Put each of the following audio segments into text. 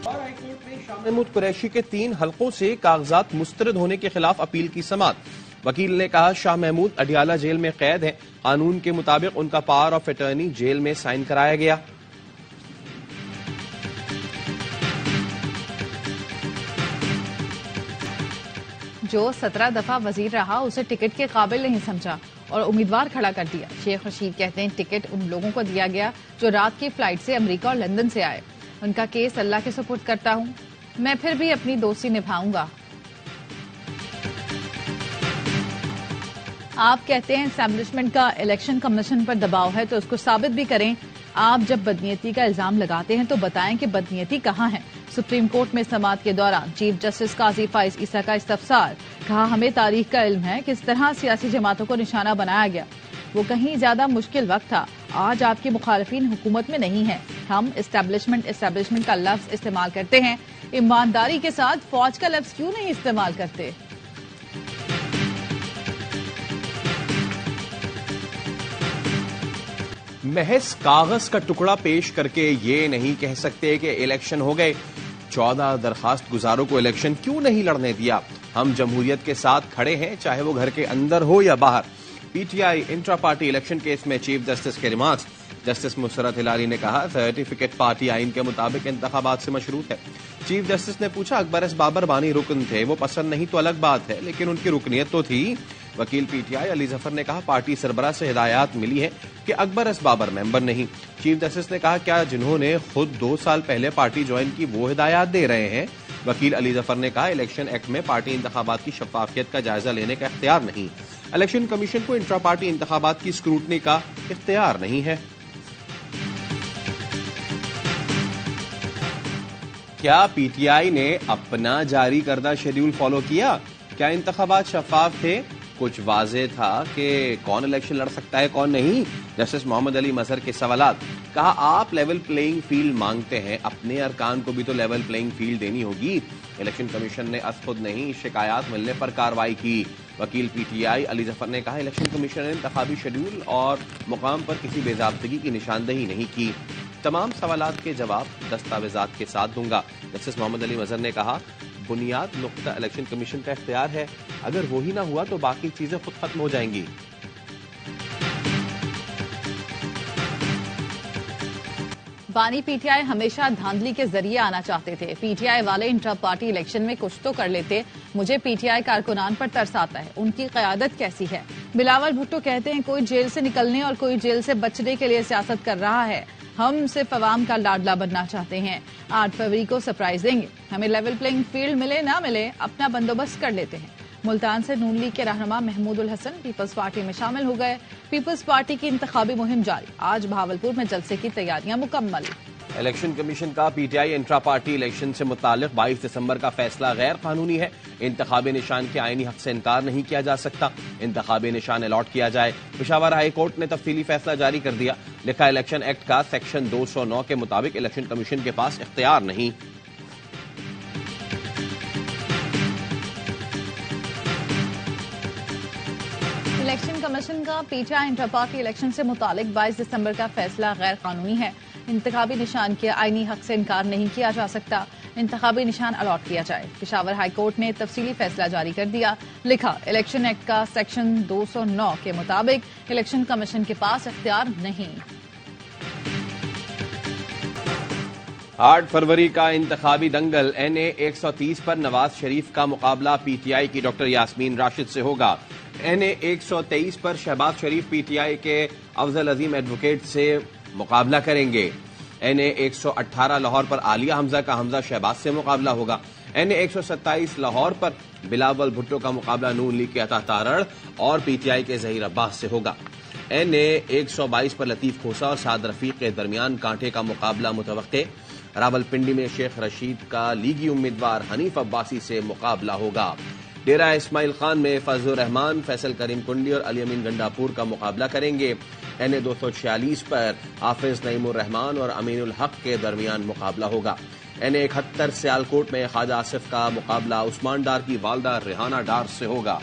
High court ने शाह महमूद कुरैशी के 3 हलकों से कागजात मुस्तरद होने के खिलाफ अपील की समाअत। वकील ने कहा शाह महमूद अडियाला जेल में कैद है, कानून के मुताबिक उनका पावर ऑफ अटर्नी जेल में साइन कराया गया। जो 17 दफा वजीर रहा उसे टिकट के काबिल नहीं समझा और उम्मीदवार खड़ा कर दिया। शेख रशीद कहते हैं टिकट उन लोगों को दिया गया जो रात की फ्लाइट से अमेरिका और लंदन से आए। उनका केस अल्लाह के सुपुर्द करता हूं, मैं फिर भी अपनी दोस्ती निभाऊंगा। आप कहते हैं एस्टैब्लिशमेंट का इलेक्शन कमीशन पर दबाव है तो उसको साबित भी करें। आप जब बदनीयती का इल्जाम लगाते हैं तो बताएं कि बदनीयती कहां है। सुप्रीम कोर्ट में समाअत के दौरान चीफ जस्टिस काजी फाइज ईसा का इस्तफसार। कहा हमें तारीख का इल्म है किस तरह सियासी जमातों को निशाना बनाया गया। वो कहीं ज्यादा मुश्किल वक्त था। आज आपके मुखालिफिन हुकूमत में नहीं है। हम एस्टैब्लिशमेंट का लफ्ज इस्तेमाल करते हैं, ईमानदारी के साथ फौज का लफ्ज क्यों नहीं इस्तेमाल करते। महज कागज का टुकड़ा पेश करके ये नहीं कह सकते कि इलेक्शन हो गए। 14 दरखास्त गुजारों को इलेक्शन क्यों नहीं लड़ने दिया। हम जमहूरियत के साथ खड़े हैं, चाहे वो घर के अंदर हो या बाहर। PTI intra party election case में चीफ जस्टिस के रिमार्क्स। जस्टिस मुसरत हिलारी ने कहा सर्टिफिकेट पार्टी आइन के मुताबिक इंतखाबात से मशरूत है। चीफ जस्टिस ने पूछा अकबर एस बाबर बानी रुकन थे, वो पसंद नहीं तो अलग बात है, लेकिन उनकी रुकनियत तो थी। वकील पीटीआई अली जफर ने कहा पार्टी सरबराह से हिदायत मिली है कि अकबर एस बाबर मेंबर नहीं। चीफ जस्टिस ने कहा क्या जिन्होंने खुद 2 साल पहले पार्टी ज्वाइन की वो हिदायत दे रहे हैं। वकील अली जफर ने कहा इलेक्शन एक्ट में पार्टी इंतखाबात की शफाफियत का जायजा लेने का इख्तियार नहीं। इलेक्शन कमीशन को इंट्रा पार्टी इंतखाबात की स्क्रूटनी का इख्तियार नहीं है। क्या पीटीआई ने अपना जारी करदा शेड्यूल फॉलो किया। क्या इंतखाबात शफाफ थे। कुछ वाजे था कि कौन इलेक्शन लड़ सकता है कौन नहीं। जस्टिस मोहम्मद अली मजहर के सवालात। कहा आप लेवल प्लेइंग फील्ड मांगते हैं, अपने अरकान को भी तो लेवल प्लेइंग फील्ड देनी होगी। इलेक्शन कमीशन ने अस खुद नहीं शिकायत मिलने पर कार्रवाई की। वकील पीटीआई अली जफर ने कहा इलेक्शन कमीशन ने इंतखाबी शेड्यूल और मुकाम पर किसी बेजाब्तगी की निशानदही नहीं की। तमाम सवालात के जवाब दस्तावेजात के साथ दूंगा। जस्टिस मोहम्मद अली मजहर ने कहा बुनियाद नुक्ता इलेक्शन कमीशन का इख्तियार है, अगर वो ही ना हुआ तो बाकी चीजें खुद खत्म हो जाएंगी। बानी पीटीआई हमेशा धांधली के जरिए आना चाहते थे। पीटीआई वाले इंट्रा पार्टी इलेक्शन में कुछ तो कर लेते। मुझे पीटीआई कारकुनान पर तरस आता है, उनकी क़यादत कैसी है। बिलावल भुट्टो कहते हैं कोई जेल से निकलने और कोई जेल से बचने के लिए सियासत कर रहा है। हम सिर्फ अवाम का लाडला बनना चाहते हैं। 8 फरवरी को सरप्राइज देंगे। हमें लेवल प्लेइंग फील्ड मिले ना मिले अपना बंदोबस्त कर लेते हैं। मुल्तान से नून लीग के रहनुमा महमूद उल हसन पीपल्स पार्टी में शामिल हो गए। पीपल्स पार्टी की इंतखाबी मुहिम जारी। आज भावलपुर में जलसे की तैयारियां मुकम्मल। इलेक्शन कमीशन का पीटीआई इंट्रा पार्टी इलेक्शन से मुतालिक 22 दिसंबर का फैसला गैर कानूनी है। इंतखाबी निशान के आईनी हक से इनकार नहीं किया जा सकता। इंतखाबी निशान अलॉट किया जाए। पेशावर हाई कोर्ट ने तफसीली फैसला जारी कर दिया। लिखा इलेक्शन एक्ट का सेक्शन 209 के मुताबिक इलेक्शन कमीशन के पास इख्तियार नहीं। इलेक्शन कमीशन का पीटीआई इंट्रा पार्टी इलेक्शन से मुतालिक 22 दिसंबर का फैसला गैर कानूनी है। इंतखाबी निशान के आईनी हक से इनकार नहीं किया जा सकता। इंतखाबी निशान अलॉट किया जाए। पेशावर हाई कोर्ट ने तफसीली फैसला जारी कर दिया। लिखा इलेक्शन एक्ट का सेक्शन 209 के मुताबिक इलेक्शन कमीशन के पास इख्तियार नहीं। 8 फरवरी का इंतखाबी दंगल। NA 130 पर नवाज शरीफ का मुकाबला पीटीआई की डॉक्टर यास्मीन राशिद से होगा। NA 123 पर शहबाज शरीफ पीटीआई के अफजल अजीम एडवोकेट से मुकाबला करेंगे। NA 118 लाहौर पर आलिया हमजा का हमजा शहबाज से मुकाबला होगा। NA 127 लाहौर पर बिलावल भुट्टो का मुकाबला नून लीग के अता तारड़ और पीटीआई के जहीर अब्बास से होगा। NA 122 पर लतीफ खोसा और साद रफीक के दरमियान कांटे का मुकाबला मुतवक्के। रावलपिंडी में शेख रशीद का लीगी उम्मीदवार हनीफ अब्बासी से मुकाबला होगा। डेरा इस्माइल खान में फजलुर रहमान, फैसल करीम कुंडी और अली अमीन गंडापुर का मुकाबला करेंगे। NA 246 पर हाफिज नईमुर रहमान और अमीनुल हक के दरमियान मुकाबला होगा। NA 71 सियालकोट में ख्वाजा आसिफ का मुकाबला उस्मान डार की वालदा रेहाना डार से होगा।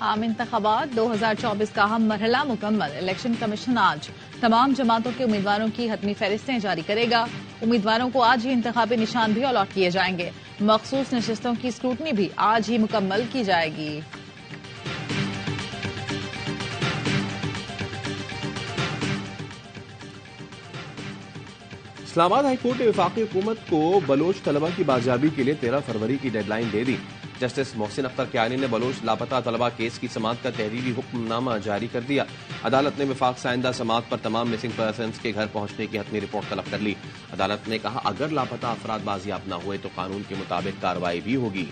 आम इंतखाबात 2024 का अहम मरहला मुकम्मल। इलेक्शन कमीशन आज तमाम जमातों के उम्मीदवारों की हतमी फहरिस्तें जारी करेगा। उम्मीदवारों को आज ही इंतखाबी निशान भी अलॉट किए जाएंगे। मखसूस नशिस्तों की स्क्रूटनी भी आज ही मुकम्मल की जाएगी। इस्लामाबाद हाईकोर्ट ने वफाकी हुकूमत को बलोच तलबा की बाजियाबी के लिए 13 फरवरी की डेडलाइन दे दी। जस्टिस मोहसिन अख्तर कियानी ने बलोच लापता तलबा केस की समाअत का तहरीरी हुक्मनामा जारी कर दिया। अदालत ने वफाक से आइंदा समाअत पर तमाम मिसिंग पर्सन्स के घर पहुंचने की हतमी रिपोर्ट तलब कर ली। अदालत ने कहा, अगर लापता अफराद बाजियाब न हुए तो कानून के मुताबिक कार्रवाई भी होगी।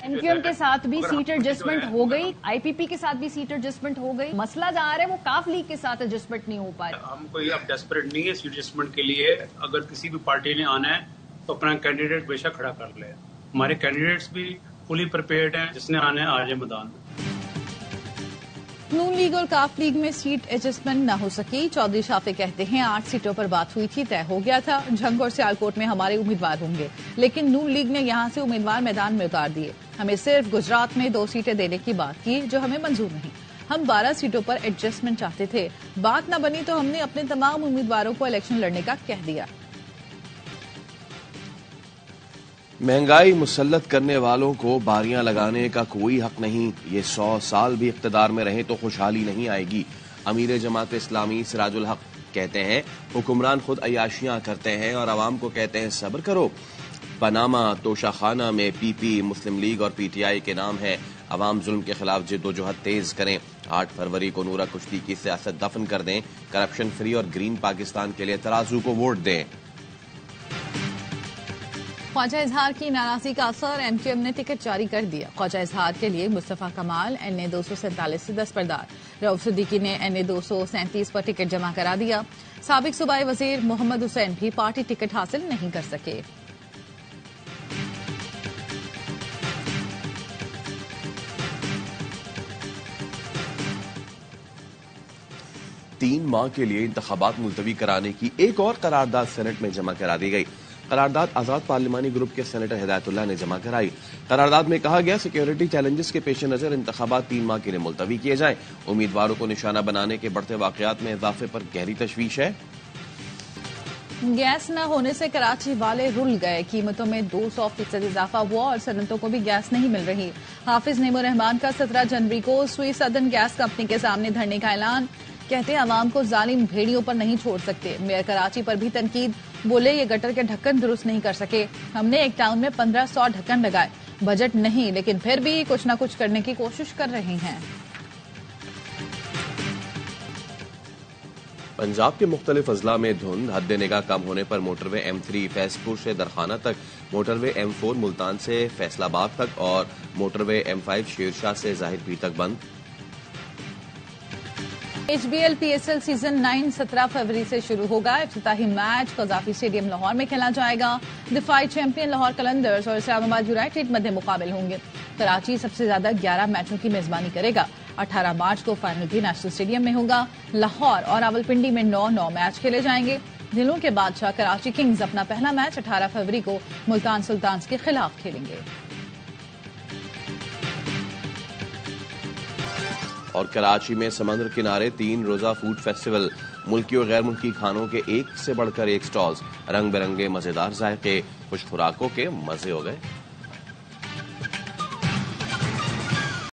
एमक्यूएम के साथ भी सीट एडजस्टमेंट हो गई, आईपीपी के साथ भी सीट एडजस्टमेंट हो गई। मसला जहाँ आ रहा है वो काफ लीग के साथ एडजस्टमेंट नहीं हो पाया। हम कोई अब डेस्परेट नहीं है सीट एडजस्टमेंट के लिए। अगर किसी भी पार्टी ने आना है तो अपना कैंडिडेट बेशक खड़ा कर ले। हमारे कैंडिडेट्स भी फुली प्रिपेयर्ड हैं, जिसने आना है आ जाए मैदान में। नून लीग और काफ लीग में सीट एडजस्टमेंट न हो सकी। चौधरी शाफे कहते हैं 8 सीटों पर बात हुई थी, तय हो गया था। झंग और सियालकोट में हमारे उम्मीदवार होंगे, लेकिन नून लीग ने यहां से उम्मीदवार मैदान में उतार दिए। हमें सिर्फ गुजरात में 2 सीटें देने की बात की, जो हमें मंजूर नहीं। हम 12 सीटों पर एडजस्टमेंट चाहते थे। बात न बनी तो हमने अपने तमाम उम्मीदवारों को इलेक्शन लड़ने का कह दिया। महंगाई मुसल्लत करने वालों को बारियां लगाने का कोई हक नहीं। ये 100 साल भी इख्तिदार में रहे तो खुशहाली नहीं आएगी। अमीर जमात इस्लामी सिराजुल हक कहते हैं, हुक्मरान खुद अयाशियां करते हैं और आवाम को कहते हैं सब्र करो। पनामा तोशाखाना में पीपी, मुस्लिम लीग और पीटीआई के नाम है। अवाम जुल्म के खिलाफ जिद्दोजहद तेज करें। 8 फरवरी को नूरा कुश्ती की सियासत दफन कर दें। करप्शन फ्री और ग्रीन पाकिस्तान के लिए तराजू को वोट दें। ख्वाजा इजहार की नाराजगी का असर, एमक्यूएम ने टिकट जारी कर दिया। ख्वाजा इजहार के लिए मुस्तफा कमाल NA 247 से दस्तबरदार। रऊफ सिद्दीकी ने NA 237 पर टिकट जमा करा दिया। साबिक सूबाई वजीर मोहम्मद हुसैन भी पार्टी टिकट हासिल नहीं कर सके। 3 माह के लिए इंतखाबात मुलतवी कराने की एक और करारदाद सेनेट में जमा करा दी गई। करारदाद आजाद पार्लिमानी ग्रुप के सेनेटर हिदायतुल्लाह ने जमा कराई। करारदाद में कहा गया, सिक्योरिटी चैलेंजेस के पेश नजर इंतखाबात 3 माह के लिए मुलतवी किए जाएं। उम्मीदवारों को निशाना बनाने के बढ़ते वाकयात में इजाफे पर गहरी तशवीश है। गैस न होने से कराची वाले रुल गए। कीमतों में 200% इजाफा हुआ और सनतों को भी गैस नहीं मिल रही। हाफिज नेमो रहमान का 17 जनवरी को स्वी सदर्न गैस कंपनी के सामने धरने का ऐलान। कहते हैं आवाम को जालिम भेड़ियों पर नहीं छोड़ सकते। मेयर कराची पर भी तनकीद, बोले ये गटर के ढक्कन दुरुस्त नहीं कर सके। हमने एक टाउन में 1500 ढक्कन लगाए, बजट नहीं, लेकिन फिर भी कुछ न कुछ करने की कोशिश कर रहे हैं। पंजाब के मुख्तलिफ अजला में धुंध, हद निगाह कम होने पर मोटरवे M3 फैजपुर से दरखाना तक, मोटरवे M4 मुल्तान से फैसलाबाद तक और मोटरवे M5 शेरशाह से जाहिर पीर तक बंद। HBL PSL सीजन 9 17 फरवरी से शुरू होगा। इफ्तिताही मैच कज़ाफी स्टेडियम लाहौर में खेला जाएगा। दिफाई चैंपियन लाहौर कलंदर्स और इस्लामाबाद यूनाइटेड मध्य मुकाबले होंगे। कराची सबसे ज्यादा 11 मैचों की मेजबानी करेगा। 18 मार्च को फाइनल भी नेशनल स्टेडियम में होगा। लाहौर और रावलपिंडी में 9-9 मैच खेले जाएंगे। दिलों के बादशाह कराची किंग्स अपना पहला मैच 18 फरवरी को मुल्तान सुल्तान्स के खिलाफ खेलेंगे। और कराची में समंदर किनारे 3 रोजा फूड फेस्टिवल, मुल्की और गैर मुल्की खानों के एक से बढ़कर एक स्टॉल्स, रंग बिरंगे मजेदार जायके, खुश खुराकों के मजे हो गए।